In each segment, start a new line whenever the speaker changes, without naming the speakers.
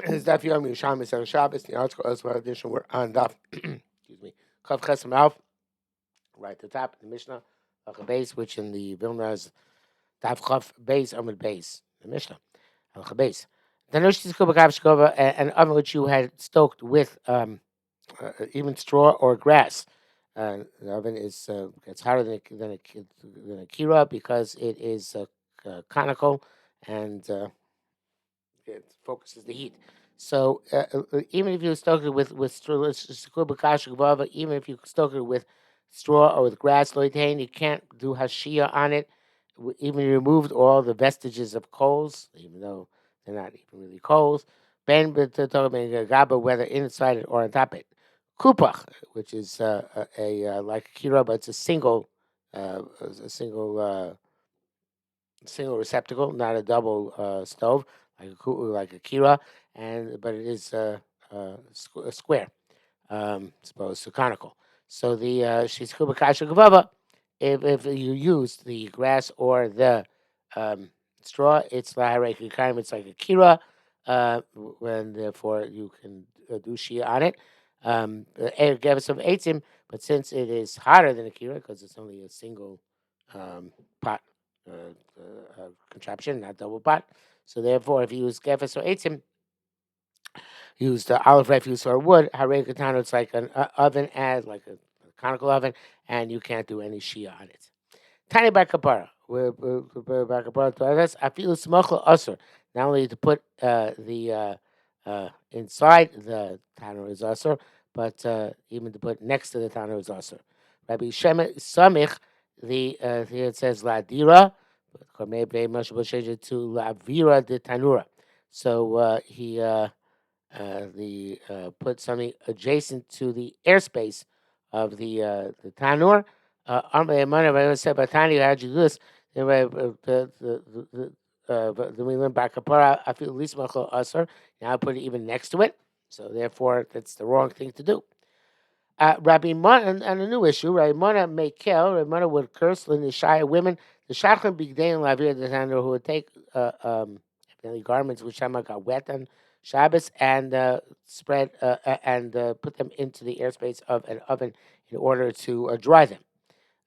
Is Daf Yerushalmi Shabbos. The article as well edition we're on Daf. Excuse me. Chav Chesam Alf, right at the top of the Mishnah, base, which in the Vilna is Daf Chav base Amud base. The Mishnah base. The Nosh is Kubakav Shkova, an oven which you had stoked with even straw or grass. The oven is gets hotter than a kira because it is conical and it focuses the heat. So even if you stoke it with straw, even if you stoke it with straw or with grass, you can't do hashia on it. Even you removed all the vestiges of coals, even though they're not even really coals. Ben gaba, whether inside it or on top of it. Kupach, which is a like a kira, but it's a single receptacle, not a double stove like a kira, but it is a square, supposed to conical. So the shizku b'kasha gavava, if you use the grass or the straw, it's like a kira, and therefore you can do shia on it. Give us some eitzim, but since it is hotter than a kira because it's only a single pot contraption, not double pot. So therefore, if you use gefes or eitzim, use the olive refuse or wood, harei katana, it's like an oven, as like a conical oven, and you can't do any shia on it. Tiny by kapara. I feel smochel usher. Not only to put the inside the tanner is usher, but even to put next to the tanner is usher. Rabbi Shemet Samich, here it says ladira, to lavira de tanura. So he put something adjacent to the airspace of the tanur. I said, Batani, how'd you do this? We learn back kapara. I feel least machal usher. Now I put it even next to it. So therefore, that's the wrong thing to do. Rabbi Mana, and a new issue, Rabbi Mana may kill. Rabbi Mana would curse the Shia women. The Shachrim Bigdain Lavir the Tanur, who would take garments which got wet on Shabbos and spread and put them into the airspace of an oven in order to dry them.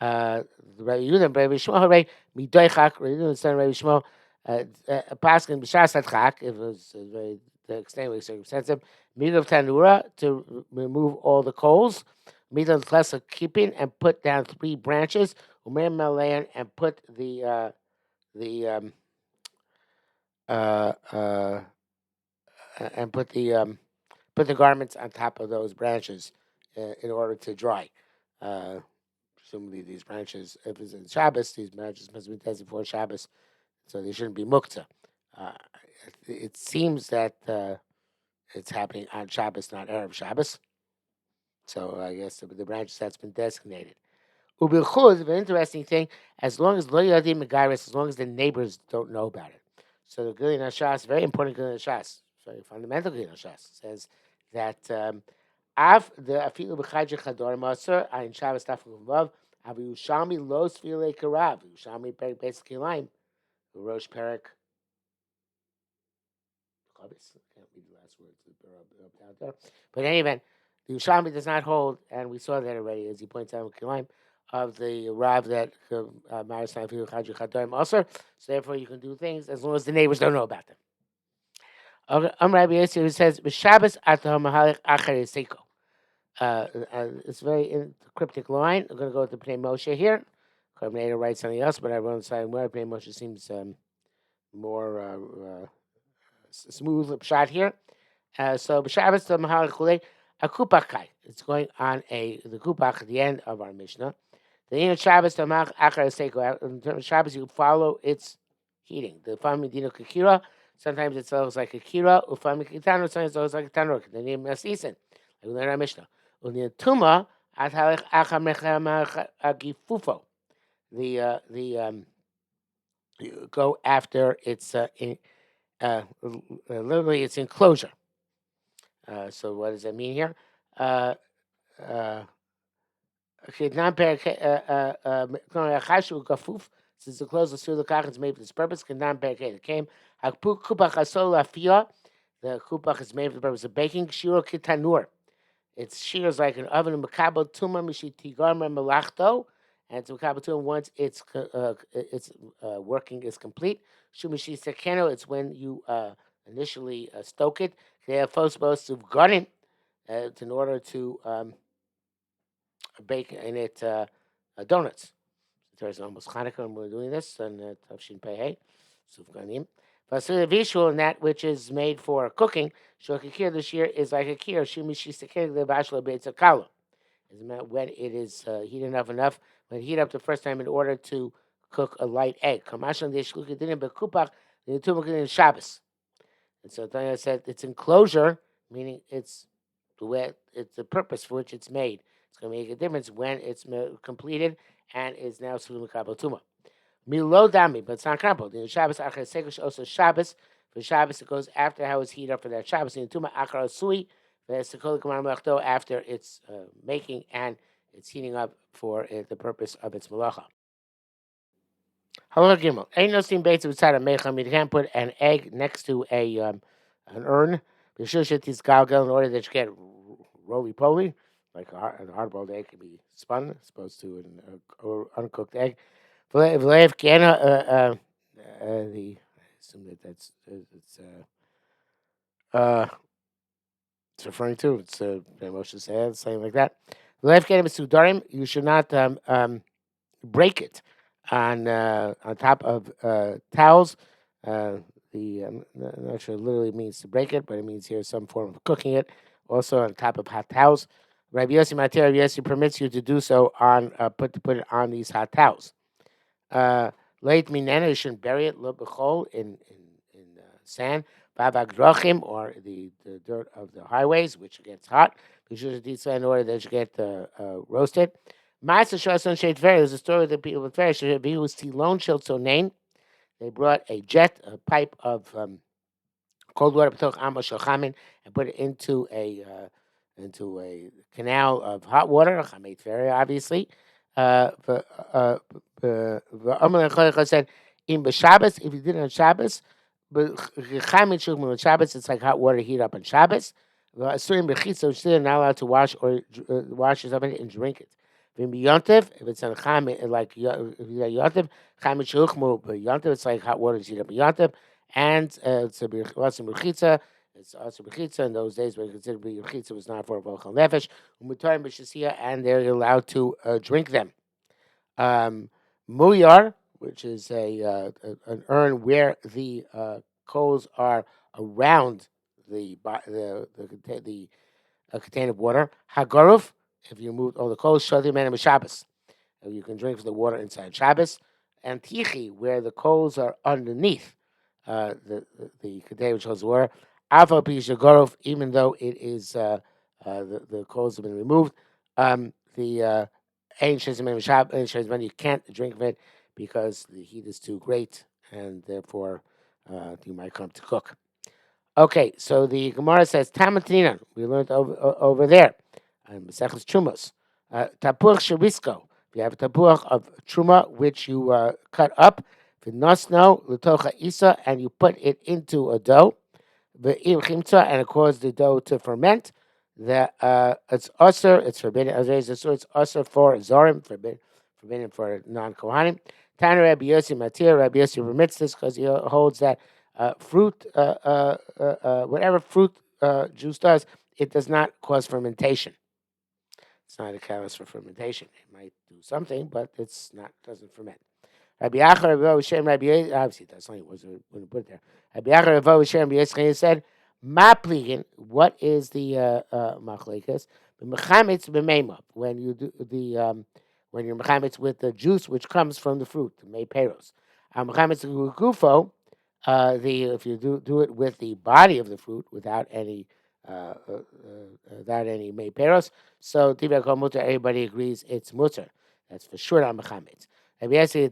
Rabbi Yehuda, Rabbi Shmuel, Rabbi Midoichak, Rabbi Yehuda, son Rabbi Shmuel, Paskin B'Shas Hadchak, if it was very extremely circumstantive, Midav Tanura, to remove all the coals, Midav Klesa keeping, and put down 3 branches, Umer Malayan, and put the and put the garments on top of those branches in order to dry. Presumably, these branches, if it's in Shabbos, these branches must be tested before Shabbos, so they shouldn't be muktzah. It seems that it's happening on Shabbos, not Erev Shabbos. So I guess the branches that's been designated. Ubilchuz, an interesting thing, as long as lo yadim megaris, as long as the neighbors don't know about it. So the Gilin Hashas, very important Gilin Hashas, very fundamental Gilin Hashas, says that Av the afilu b'chayje chador maser ayin Shabbos tafel vav avu Yerushalmi lo sfilei karav Yerushalmi perik basically line Rosh perik. I can't read the last words out there. But in any event, the Yerushalmi does not hold, and we saw that already, as he points out in Kilaim, of the Rav that Maris Nafilu Chadri Chadorim also. So therefore, you can do things as long as the neighbors don't know about them. Okay, Rabbi Yosef, who says, "B'Shabbos atah mahalik acher yiseko." It's a very cryptic line. I'm going to go with the Pnei Moshe here. Coordinator writes something else, but I wrote inside where Pnei Moshe seems more smooth shot here. So B'Shabbos atah mahalik chulei a kupachai. It's going on the kupach at the end of our Mishnah. The end of Shabbos tamach achar seiko. In terms of Shabbos, you follow its heating. The fami dino kakira. Sometimes it looks like a kira. Ufami kitano. Sometimes it looks like a tanur. The name masisen. Like we learn our Mishnah. Unia tuma at halach achar mechem agifufo. The you go after its literally its enclosure. So what does that mean here? Since the clothes of the Kach is made for this purpose, it came. The kupach is made for the purpose of baking. Shiro kitanur. Its shear is like an oven. Makabel tuma mishitigarma melachto, and it's makabel tuma once its working is complete. Shumishi sekeno. It's when you initially stoke it. They are supposed to garden in order to bake in it donuts. There's almost Hanukkah, and we're doing this, and Tavshin Pei Sufganim. Vasily visual, and that which is made for cooking, Shokikir this year is like a kir, Shimishistakir, the Bashla Beitzakala. When it is heated enough, when heat up the first time in order to cook a light egg. Kamashan de Shlukidinim Bekupach, the Tumakin Shabbos. And so Tanya said it's enclosure, meaning it's the purpose for which it's made. It's going to make a difference when it's completed and is now Sulim Kabotuma. Milo Dami, but it's not crumpled. In Shabbos, Achar Sekosh, also Shabbos. For Shabbos, it goes after how it's heated up for that Shabbos. In Tuma, Achar Sui, after it's making and it's heating up for the purpose of its malacha. Hello, Gimel. Ain't no steam baits outside of mecham. You can't put an egg next to an urn. The shushit is galgal in order that you get roly poly, like a hard-boiled egg can be spun, as opposed to an uncooked egg. V'leif kiena the I assume that's it's referring to it's Moshe said something like that. V'leif kiena b'sudarim. You should not break it on top of towels. I'm not sure it literally means to break it, but it means here some form of cooking it. Also on top of hot towels. Rabbi Yossi Mater, Rabbi Yossi permits you to do so on put it on these hot towels. Late minena, you shouldn't bury it in sand. Vavagrochim, or the dirt of the highways, which gets hot. You should do so in order that you get roasted. Ma'aser Shason Sheit Tver. There's a story of the people of Tver. He was Tilon Shiltzonain. They brought a pipe of cold water, and put it into a canal of hot water. Chamei Tver, obviously. The said, "In Shabbos, if you did it on Shabbos, Shabbos, it's like hot water heat up on Shabbos. So you're not allowed to wash or wash yourself in it and drink it. Yontif, if it's on Cham, like Yontif, Cham Yontif, it's like hot water heat up in Yontif, and it's also Mechitza. It's also Mechitza in those days when considered Mechitza was not for a vocal nefesh. And they're allowed to drink them. Muyar, which is an urn where the coals are around the container of water. Hagaruf, if you move all the coals, Shadim and Shabbos. You can drink from the water inside Shabbos. And Tichi, where the coals are underneath the container which holds the water. Alpha Pishagaruf, even though it is the coals have been removed. The you can't drink of it because the heat is too great, and therefore you might come to cook. Okay, so the Gemara says Tamatina. We learned over there. Mesechus Trumos. Tapuach Sharisko. You have a tapuach of truma which you cut up. V'nosno l'tocha isa, and you put it into a dough. V'im chimtza, and it causes the dough to ferment. It's usher. It's forbidden. It's usher for zorim. Forbidden for non-kohanim. Tana Rabbi Yossi Matir. Rabbi Yossi permits this because he holds that fruit, whatever fruit juice does, it does not cause fermentation. It's not a catalyst for fermentation. It might do something, but it's not. Doesn't ferment. Rabbi Achar, Rabbi Shem, Rabbi obviously that's only was when put it there. Rabbi Achar, Rabbi Shem, Rabbi said, "Ma pligin." What is the machlekas? Mechametz b'meimah. When you do when you're mechametz with the juice which comes from the fruit, the meiperos. Mechametz gufo. If you do it with the body of the fruit without any meiperos, so tibia mutter. Everybody agrees it's mutter. That's for sure on mechametz. Rabbi Yossi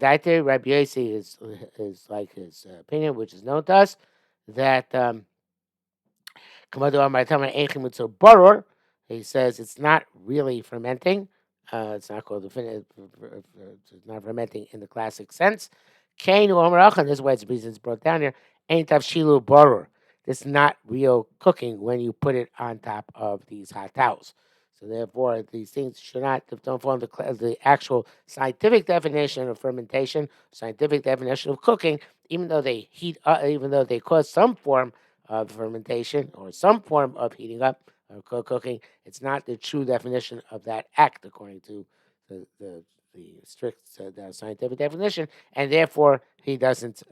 is like his opinion, which is known to us, that he says it's not really fermenting. It's not called it's not fermenting in the classic sense. Kain and this is why it's brought down here. Ain't tavshilu boror. this is not real cooking when you put it on top of these hot towels. So therefore, these things should not don't fall into the actual scientific definition of fermentation, scientific definition of cooking. Even though they even though they cause some form of fermentation or some form of heating up or cooking, it's not the true definition of that act according to the strict the scientific definition, and therefore he doesn't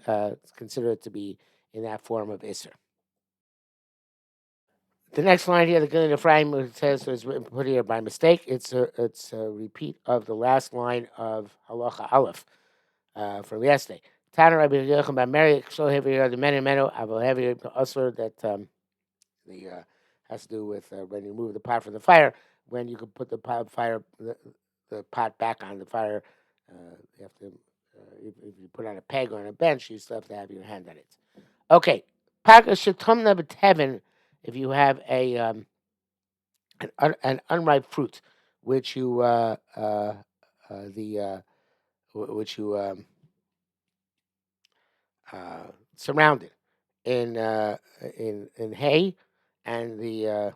consider it to be in that form of Isser. The next line here, the Gilin Ephraim says is written put here by mistake. It's a repeat of the last line of Halacha Aleph from yesterday. Tanner Rabbi Yochanan by Mary so heavy the menu Aval heavy usher that the has to do with when you move the pot from the fire. When you can put the the pot back on the fire, you have to if you put it on a peg or on a bench, you still have to have your hand on it. Okay, Paga Shatomna B'Tevin, if you have an unripe fruit, which you the which you surrounded in hay, and the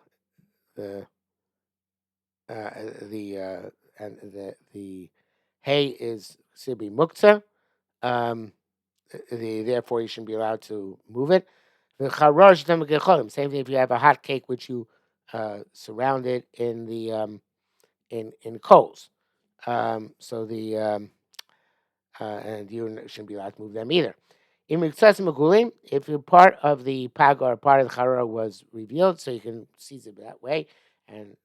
and the hay is should be muktzah. Therefore, you shouldn't be allowed to move it. Same thing if you have a hot cake which you surround it in the in coals. So the and you shouldn't be allowed to move them either. If you're part of the pag or part of the charora was revealed, so you can seize it that way and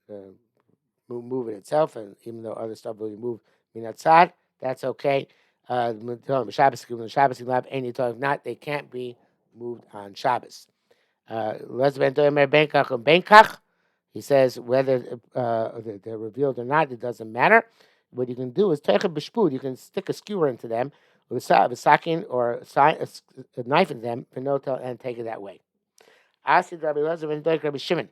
move it itself, and even though other stuff will be moved minatzad, that's okay. Shabbos, you have any time. If not, they can't be moved on Shabbos. He says whether they're revealed or not, it doesn't matter. What you can do is you can stick a skewer into them with a sakin or a knife in them, and take it that way. Rabbi Shimon.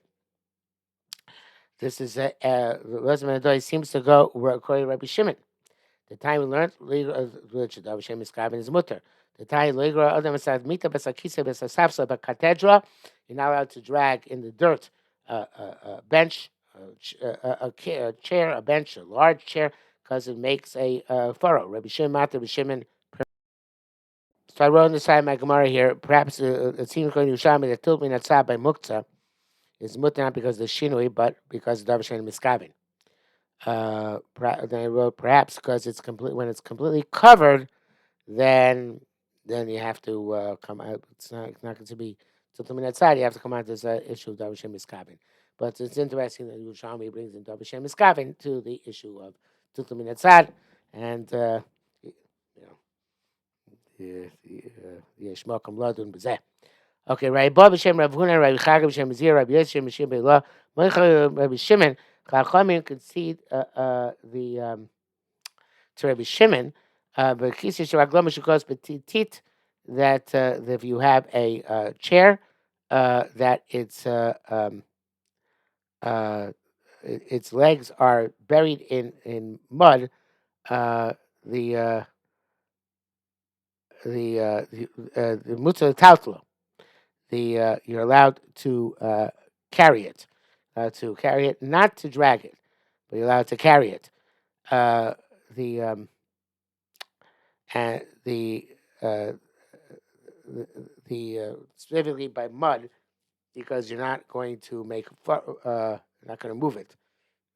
This is Rabbi seems to go according to Rabbi Shimon. The time we learned, which Hashem is Gavin is mutter. The time you're not allowed to drag in the dirt a bench, a chair, a bench, a large chair, because it makes a furrow. Rabbi Shimon Matter, Rabbi Shimon. So I wrote on the side of my Gemara here, perhaps it seems according to Yerushalmi that Tilpin Natzah by Muktzah is mutter not because of the Shinui, but because of Davar Shem Miskavin. Then I wrote perhaps because it's complete when it's completely covered, then you have to come out. It's not going to be something outside. You have to come out this issue of Davar Shem Miskavin. But it's interesting that Yerushalmi brings in Davar Shem Miskavin to the issue of Tutum Minatzad, and you know, Yeshmokim Ladun B'zeh. Okay, Rabbi B'Shem Rav Huna, Rabbi Chaga B'Shem Zir, Rabbi Yosef B'Shem B'Lah, Rabbi Shimon. Chachamim concede the to Rabbi Shimon, but Kisei Sheraglom Shukos B'Titit that if you have a chair that its legs are buried in mud, the Mutzah Taltla, you're allowed to carry it, not to drag it, but you're allowed to carry it. The and the specifically by mud, because you're not going to not going to move it.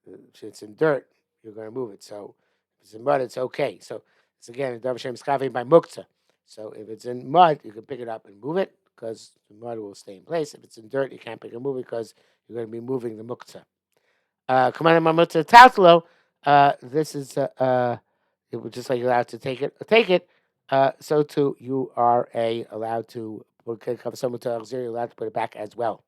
If it's in dirt, you're going to move it. So if it's in mud, it's okay. So it's again Davar Shem Miskavin by Muktzah. So if it's in mud, you can pick it up and move it because the mud will stay in place. If it's in dirt, you can't pick and move it because you're going to be moving the Muktzah. Command Muktzah Tatlo. This is it was just like you're allowed to take it. So too, you are allowed to. Someone to you're allowed to put it back as well.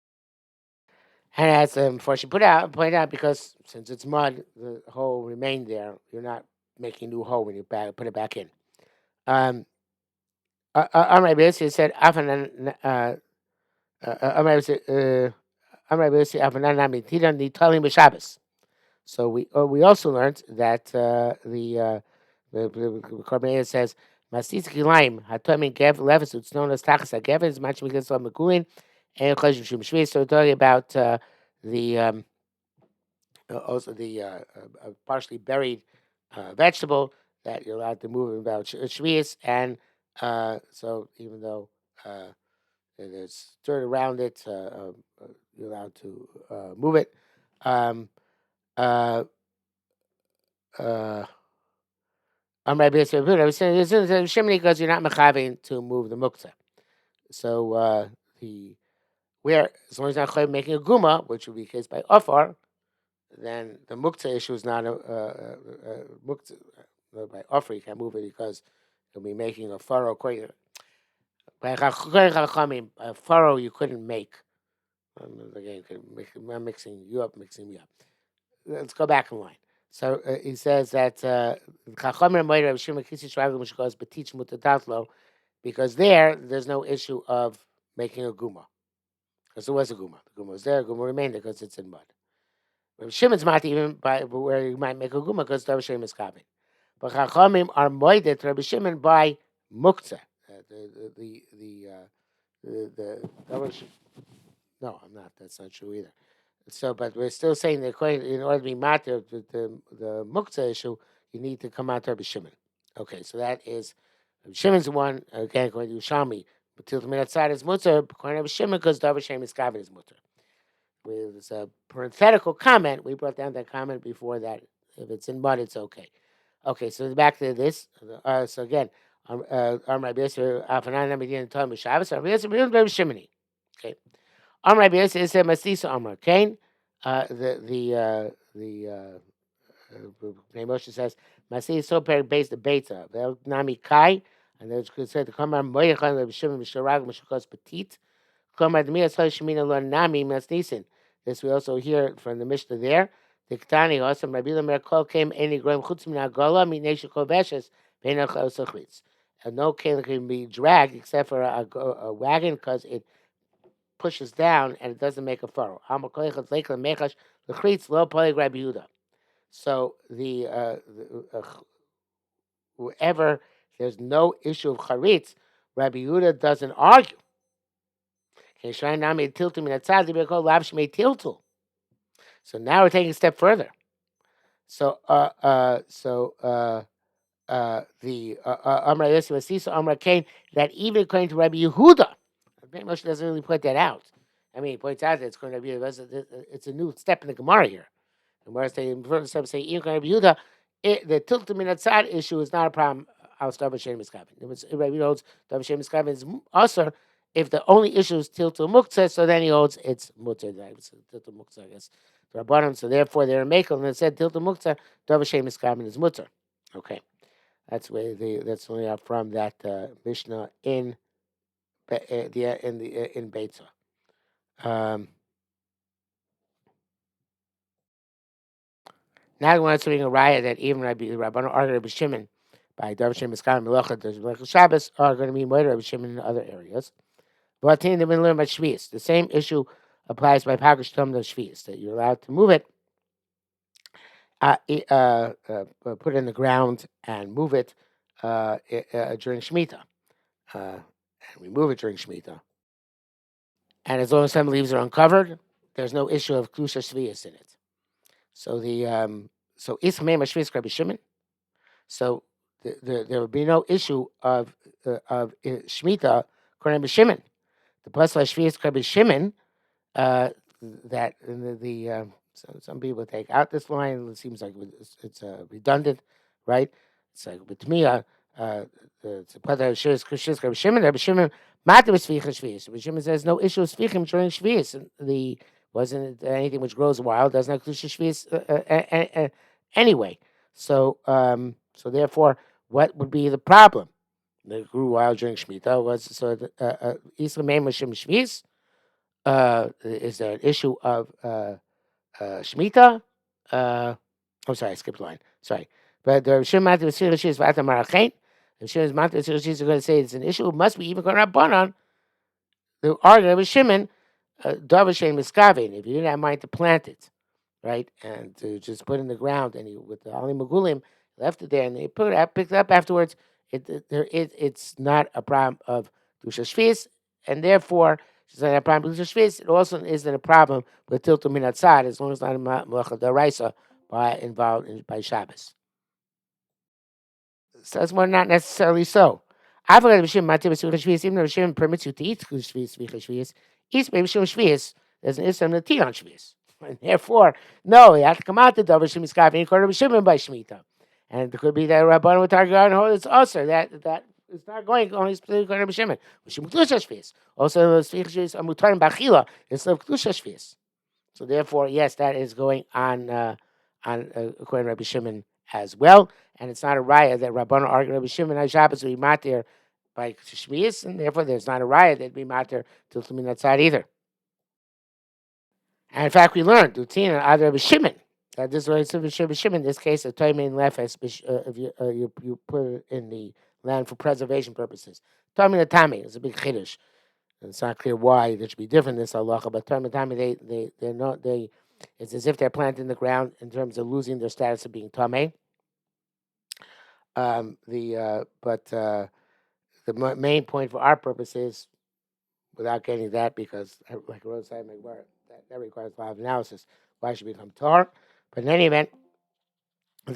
And as before she pointed out, because since it's mud, the hole remained there. You're not making a new hole when you put it back in. Amray B'Yossi said, Amray B'Yossi, Afanan Nami Tidan Di Talim B'Shabbos. So we also learned that the Korban says Masitz Kilaim Hatomin Gev Levis. It's known as Tachas Gev. Is much because of Megulin And so we're talking about the also the partially buried vegetable that you're allowed to move about Shvius, and so even though there's dirt around it, you're allowed to move it. Um, uh, uh, Rabbi Yisrael, I was saying, Shimini, because you're not mechaving to move the muktzah. So the where as long as you're not making a guma, which would be the case by ofar, then the muktzah issue is not a muktzah. By offer, you can't move it because you'll be making a furrow. By chachamim, a furrow you couldn't make. Again, I'm mixing you up, mixing me up. Let's go back in line. So he says that chachamim might have shima kisi shvagim which goes betich mutadatlo, because there's no issue of making a guma, because there was a guma. The guma was there. Guma remained there because it's in mud. Shimon's not even by where you might make a guma because Rabbi Shimon is kabin. But Chachamim are moedet Rabbi Shimon by muktzah. No, I'm not. That's not true either. So, but we're still saying that in order to be matter the muktzah issue, you need to come out to Rabbi Shimon. Okay, so that is Rabbi Shimon's one. Again, according to Yerushalmi, but till the minute side is mutter. According to Rabbi Shimon, because Rabbi Shimon is kabin is mutter. With a parenthetical comment, we brought down that comment before that if it's in mud, it's okay. Okay, so back to this. So again, Rabbi Yisrael, Afanan Namidin Tom Shabbos, Rabbi Yisrael, Rabbi Shimoni. Okay, Rabbi Yisrael is a Masisa Amar Kain. The Moshe says Masisa so based the beta. Nami Kai, and there's said to come on Moyachan Rabbi Shimon Misharag Mishakos Petit. This we also hear from the Mishnah there. The Ketani also Rabbi Merkol came any groim chutz min agola min neshikol veshes beinach osachritz. And no cane can be dragged except for a wagon because it pushes down and it doesn't make a furrow. So whoever there's no issue of charitz, Rabbi Yehuda doesn't argue. So now we're taking a step further. So the Amra Yosef Asisa Amra Kain, that even according to Rabbi Yehuda, Moshe doesn't really point that out. I mean, he points out that it's going to be it's a new step in the Gemara here. And whereas they first step say even Rabbi Yehuda, the tiltum minatzad issue is not a problem. I'll start with Shem Miskavin. It was Rabbi Yehuda holds Shem Miskavin is also. If the only issue is tiltul muktzah, so then he holds it's mutter. Tiltul muktzah, I guess. Rabbanon, so therefore they're makel, and it said tiltul muktzah, Davar Shem Miskavin is mutter. Okay. That's where that's only out from that Mishnah in Beitza. Now we want to bring a riot that even Rabbanon argued Rabbi Shimon by Davar Shem Miskavin Melacha Shabbos are going to be more Rabbi Shimon in other areas. But in the middle of Shvius, the same issue applies by Pagash Tom the Shvius, that you're allowed to move it, put it in the ground and move it during Shemitah. And we move it during Shemitah. And as long as some leaves are uncovered, there's no issue of Klusha Shvius in it. So so Ismay Shvius Rabbi Shimon. So there would be no issue of Shemitah according to Shimon. The plus Shvius Rabbi Shimon. That some people take out this line. It seems like it's redundant, right? It's like with me, it's a part of Shimon. Shimon Shimon says no issue of svichim during shvius. The wasn't anything which grows wild doesn't have shvius anyway. So therefore, what would be the problem? That grew wild during Shemitah was so Isra Meim Hashem Shvius. Is there an issue of Shemitah? I'm sorry, I skipped a line. Sorry. But the Rishon Mati V'Sir Rishis V'Ata Marachein, the Rishon Mati V'Sir Rishis are going to say it's an issue. It must be even going to Rabbanon. The argument with Shimon, Davar Shem Miskavin, if you didn't have mind to plant it, right, and to just put it in the ground, and with the Ali Magulim, left it there, and they picked it up afterwards, it's not a problem of Dusha Shvis, and therefore, She's not a problem with Shvis. It also isn't a problem with Tiltum Minatzad as long as it's not a Malacha Daraisa involved by Shabbos. So that's more not necessarily so. I forgot B'Shem Matir B'Shem Shvius, even though B'Shem permits you to eat Shvius, eat B'Shem Shvius, there's an Islam Natir on Shvius. And therefore, no, you have to come out the Dov B'Shem Miskav, and you call B'Shem by Shemitah. And it could be that Rabban would argue on hold it's also that it's not going only specifically on B'Shem. B'Shem Kedusha Shvius. Also, Shvius Amutar and Bachila, it's of Kedusha Shvius. So therefore, yes, that is going on according to Rabbi Shimon as well. And it's not a raya that Rabbanu argued Rabbi Shimon on Shabbos will be matir by Shmias, and therefore there's not a raya that'd be matir till Tumin outside either. And in fact, we learned Dutina out of Rabbi Shimon. This is what it's Rabbi Shimon. In this case, a Toimin Lefes, if you put it in the land for preservation purposes. Toimin Atami is a big chiddush. And it's not clear why there should be different in this halacha, but Toimin Atami, they're not, it's as if they're planted in the ground in terms of losing their status of being tamei. The main point for our purpose is, without getting that, because like Rose said, that requires a lot of analysis. Why should become tar? But in any event, so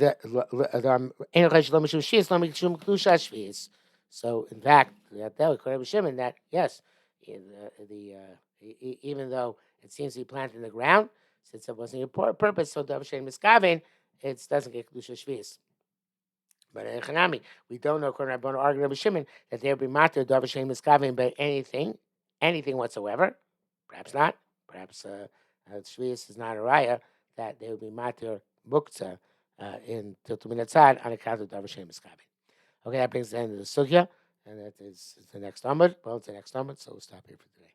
in fact, that yes, even though it seems to be planted in the ground, since it wasn't your purpose, so Dav Shem Miskaven, it doesn't get Kedusha Shvius. But in Chanami, we don't know, according to Rabban Arg Rabbi Shimon, that there will be matter Dav Shem Miskaven by anything whatsoever. Perhaps not. Perhaps Shvius is not a raya that there will be matter muktzah in Tiltum Minatzad on account of Dav Shem Miskaven. Okay, that brings the end of the sugya, and that is the next amud. Well, it's the next amud, so we'll stop here for today.